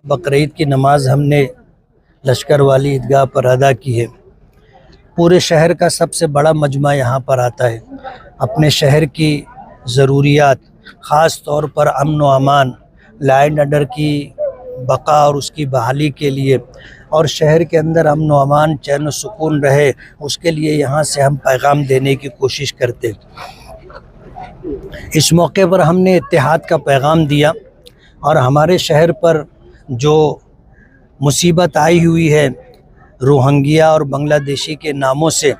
बकरीद की नमाज हमने लश्कर वाली ईदगाह पर अदा की है। पूरे शहर का सबसे बड़ा मजमा यहाँ पर आता है। अपने शहर की ज़रूरियात, ख़ास तौर पर अमन व अमान, लॉ एंड ऑर्डर की बका और उसकी बहाली के लिए, और शहर के अंदर अमन व अमान, चैन व सुकून रहे, उसके लिए यहाँ से हम पैगाम देने की कोशिश करते हैं। इस मौके पर हमने इत्तेहाद का पैगाम दिया और हमारे शहर पर जो मुसीबत आई हुई है रोहिंग्या और बांग्लादेशी के नामों से,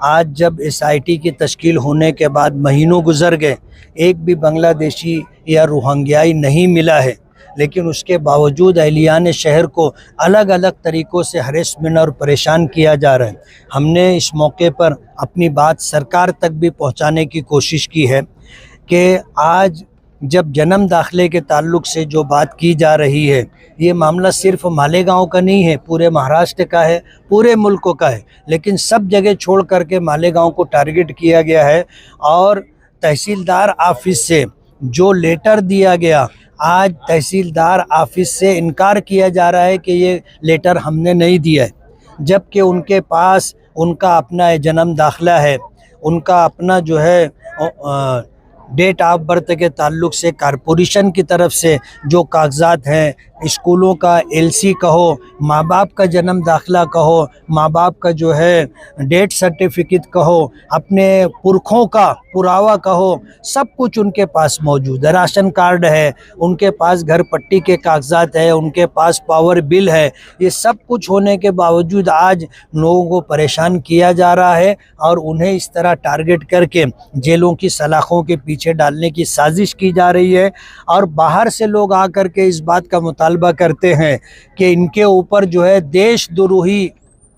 आज जब SIT की तश्कील होने के बाद महीनों गुजर गए, एक भी बांग्लादेशी या रोहिंग्याई नहीं मिला है, लेकिन उसके बावजूद अहलियान शहर को अलग अलग तरीक़ों से हरेसमेंट और परेशान किया जा रहा है। हमने इस मौके पर अपनी बात सरकार तक भी पहुंचाने की कोशिश की है कि आज जब जन्म दाखिले के ताल्लुक़ से जो बात की जा रही है, ये मामला सिर्फ मालेगांव का नहीं है, पूरे महाराष्ट्र का है, पूरे मुल्क का है, लेकिन सब जगह छोड़ करके मालेगांव को टारगेट किया गया है। और तहसीलदार ऑफिस से जो लेटर दिया गया, आज तहसीलदार ऑफिस से इनकार किया जा रहा है कि ये लेटर हमने नहीं दिया है, जबकि उनके पास उनका अपना जन्म दाखिला है, उनका अपना जो है डेट ऑफ बर्थ के ताल्लुक़ से कारपोरेशन की तरफ से जो कागजात हैं, स्कूलों का LC कहो, माँ बाप का जन्म दाखिला कहो, माँ बाप का जो है डेथ सर्टिफिकेट कहो, अपने पुरखों का पुरावा कहो, सब कुछ उनके पास मौजूद है। राशन कार्ड है, उनके पास घर पट्टी के कागजात है, उनके पास पावर बिल है। ये सब कुछ होने के बावजूद आज लोगों को परेशान किया जा रहा है और उन्हें इस तरह टारगेट करके जेलों की सलाखों के पीछे डालने की साजिश की जा रही है। और बाहर से लोग आकर के इस बात का मुतालबा करते हैं कि इनके ऊपर जो है देशद्रोही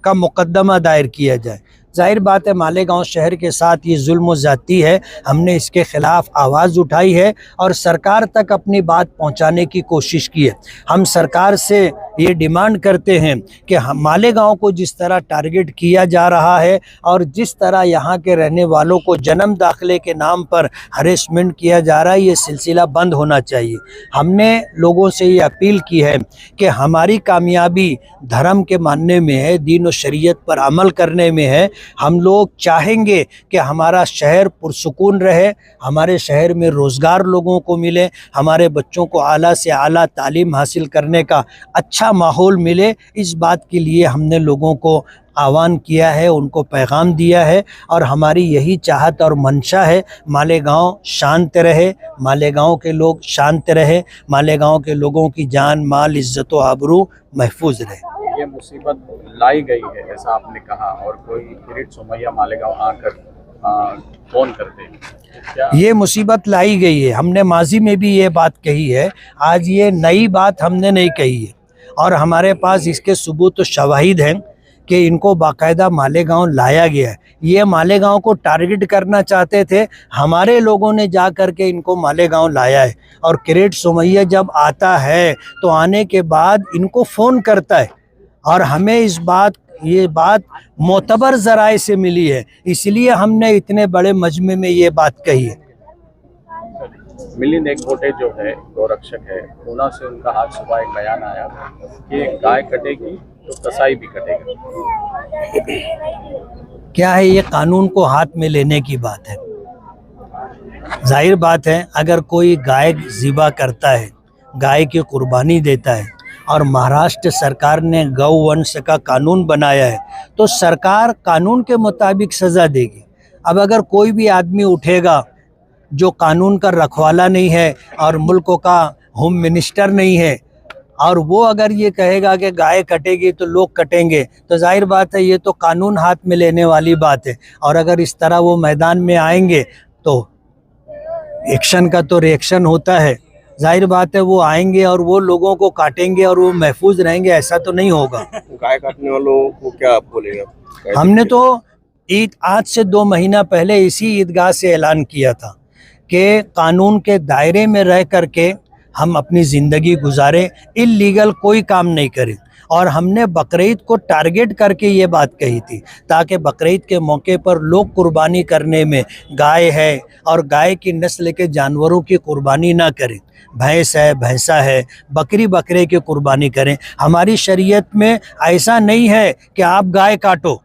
का मुकदमा दायर किया जाए। जाहिर बात है, मालेगांव शहर के साथ ये जुल्म व ज़्यादती है। हमने इसके ख़िलाफ़ आवाज़ उठाई है और सरकार तक अपनी बात पहुंचाने की कोशिश की है। हम सरकार से ये डिमांड करते हैं कि मालेगांव को जिस तरह टारगेट किया जा रहा है और जिस तरह यहाँ के रहने वालों को जन्म दाखिले के नाम पर हरेसमेंट किया जा रहा है, ये सिलसिला बंद होना चाहिए। हमने लोगों से ये अपील की है कि हमारी कामयाबी धर्म के मानने में है, दीन और शरीयत पर अमल करने में है। हम लोग चाहेंगे कि हमारा शहर पुरसुकून रहे, हमारे शहर में रोज़गार लोगों को मिले, हमारे बच्चों को आला से आला तालीम हासिल करने का अच्छा माहौल मिले। इस बात के लिए हमने लोगों को आह्वान किया है, उनको पैगाम दिया है और हमारी यही चाहत और मंशा है, मालेगांव शांत रहे, मालेगांव के लोग शांत रहे, मालेगांव के लोगों की जान माल इज़्ज़त व आबरू महफूज रहे। ये मुसीबत लाई गई है ऐसा आपने कहा, और कोई किरीट सोमैया मालेगांव आकर फ़ोन करते हैं, क्या ये मुसीबत लाई गई है? हमने माजी में भी ये बात कही है, आज ये नई बात हमने नहीं कही है और हमारे पास इसके सबूत व शवाहिद हैं कि इनको बाकायदा मालेगांव लाया गया है। ये मालेगांव को टारगेट करना चाहते थे, हमारे लोगों ने जा कर के इनको मालेगांव लाया है। और किरीट सोमैया जब आता है तो आने के बाद इनको फ़ोन करता है और हमें ये बात मोतबर ज़राए से मिली है, इसलिए हमने इतने बड़े मजमे में ये बात कही है। मिलिंद एकबोटे जो है गौरक्षक है, पूना से उनका आज सुबह एक बयान आया कि गाय कटेगी तो कसाई भी कटेगा। क्या है ये? कानून को हाथ में लेने की बात है। जाहिर बात है, अगर कोई गाय ज़िबा करता है, गाय की कुर्बानी देता है और महाराष्ट्र सरकार ने गौ वंश का कानून बनाया है, तो सरकार कानून के मुताबिक सज़ा देगी। अब अगर कोई भी आदमी उठेगा जो कानून का रखवाला नहीं है और मुल्क का होम मिनिस्टर नहीं है और वो अगर ये कहेगा कि गाय कटेगी तो लोग कटेंगे, तो जाहिर बात है ये तो कानून हाथ में लेने वाली बात है। और अगर इस तरह वो मैदान में आएंगे तो एक्शन का तो रिएक्शन होता है। जाहिर बात है वो आएंगे और वो लोगों को काटेंगे और वो महफूज रहेंगे, ऐसा तो नहीं होगा। गाय काटने वालों को क्या आप बोलेंगे? हमने तो ईद आज से 2 महीना पहले इसी ईदगाह से ऐलान किया था कि कानून के दायरे में रह करके हम अपनी ज़िंदगी गुजारें, इल्लीगल कोई काम नहीं करें। और हमने बकरीद को टारगेट करके ये बात कही थी ताकि बकरीद के मौके पर लोग कुर्बानी करने में गाय है और गाय की नस्ल के जानवरों की कुर्बानी ना करें, भैंस है भैंसा है बकरी बकरे की कुर्बानी करें। हमारी शरीयत में ऐसा नहीं है कि आप गाय काटो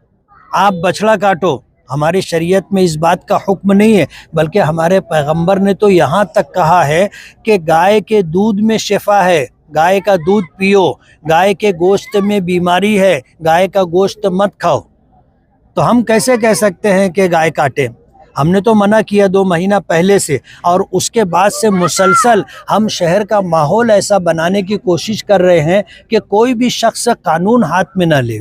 आप बछड़ा काटो, हमारी शरीयत में इस बात का हुक्म नहीं है, बल्कि हमारे पैगंबर ने तो यहाँ तक कहा है कि गाय के दूध में शिफा है, गाय का दूध पियो, गाय के गोश्त में बीमारी है, गाय का गोश्त मत खाओ। तो हम कैसे कह सकते हैं कि गाय काटें? हमने तो मना किया 2 महीना पहले से, और उसके बाद से मुसलसल हम शहर का माहौल ऐसा बनाने की कोशिश कर रहे हैं कि कोई भी शख्स कानून हाथ में ना ले।